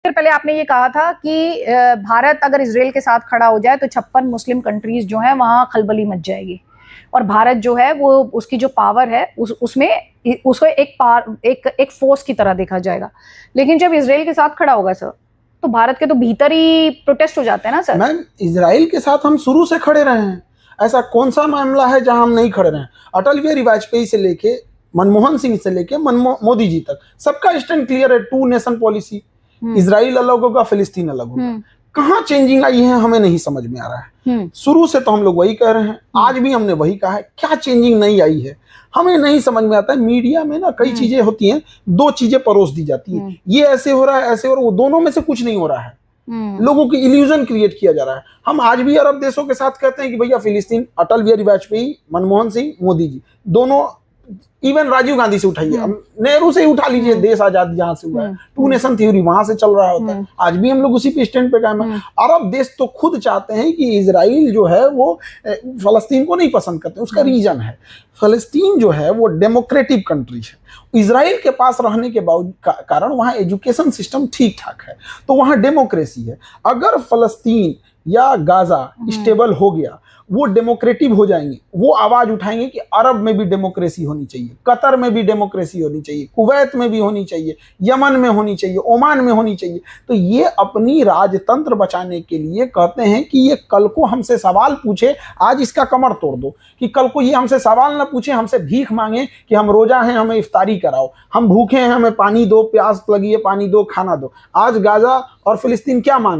देर पहले आपने ये कहा था कि भारत अगर इसराइल के साथ खड़ा हो जाए तो 56 मुस्लिम कंट्रीज जो है वहां खलबली मच जाएगी और भारत जो है वो उसकी जो पावर है उसमें उसको एक फोर्स की तरह देखा जाएगा। लेकिन जब इसराइल के साथ खड़ा होगा सर तो भारत के तो भीतर ही प्रोटेस्ट हो जाते हैं ना सर। मैम, इसराइल के साथ हम शुरू से खड़े रहे हैं। ऐसा कौन सा मामला है जहां हम नहीं खड़े रहे हैं? अटल बिहारी वाजपेयी से लेके मनमोहन सिंह से लेके मोदी जी तक सबका स्टैंड क्लियर है। 2 नेशन पॉलिसी, इसराइल अलग होगा, फिलिस्तीन अलग होगा। कहाँ चेंजिंग आई है हमें नहीं समझ में आ रहा है। शुरू से तो हम लोग वही कह रहे हैं, आज भी हमने वही कहा है। क्या चेंजिंग नहीं आई है हमें नहीं समझ में आता है। मीडिया में ना कई चीजें होती हैं, 2 चीजें परोस दी जाती हैं, ये ऐसे हो रहा है, ऐसे हो रहा है, वो दोनों में से कुछ नहीं हो रहा है। लोगों की इल्यूजन क्रिएट किया जा रहा है। हम आज भी अरब देशों के साथ कहते हैं कि भैया फिलिस्तीन, अटल बिहारी वाजपेयी, मनमोहन सिंह, मोदी जी दोनों, इवन राजीव गांधी से उठाइए, नेहरू से ही उठा लीजिए, देश आजाद जहां से हुआ है, 2 नेशन थ्योरी वहां से चल रहा होता है। आज भी हम लोग उसी पे स्टैंड पे कायम है। अरब देश तो खुद चाहते हैं कि इजराइल जो है वो फलस्तीन को नहीं पसंद करते। उसका रीजन है, फलस्तीन जो है वो डेमोक्रेटिक कंट्री है। इजराइल के पास रहने के कारण वहां एजुकेशन सिस्टम ठीक ठाक है, तो वहां डेमोक्रेसी है। अगर फलस्तीन या गाजा स्टेबल हो गया, वो डेमोक्रेटिक हो जाएंगे, वो आवाज उठाएंगे कि अरब में भी डेमोक्रेसी होनी चाहिए, कतर में भी डेमोक्रेसी होनी चाहिए, कुवैत में भी होनी चाहिए, यमन में होनी चाहिए, ओमान में होनी चाहिए। तो ये अपनी राजतंत्र बचाने के लिए कहते हैं कि ये कल को हमसे सवाल पूछे, आज इसका कमर तोड़ दो, कि कल को ये हमसे सवाल ना पूछे, हमसे भीख मांगे कि हम रोजा हैं, हमें इफ्तारी कराओ, हम भूखे हैं, हमें पानी दो, प्यास लगी है, पानी दो, खाना दो। आज गाजा और फिलिस्तीन क्या मांग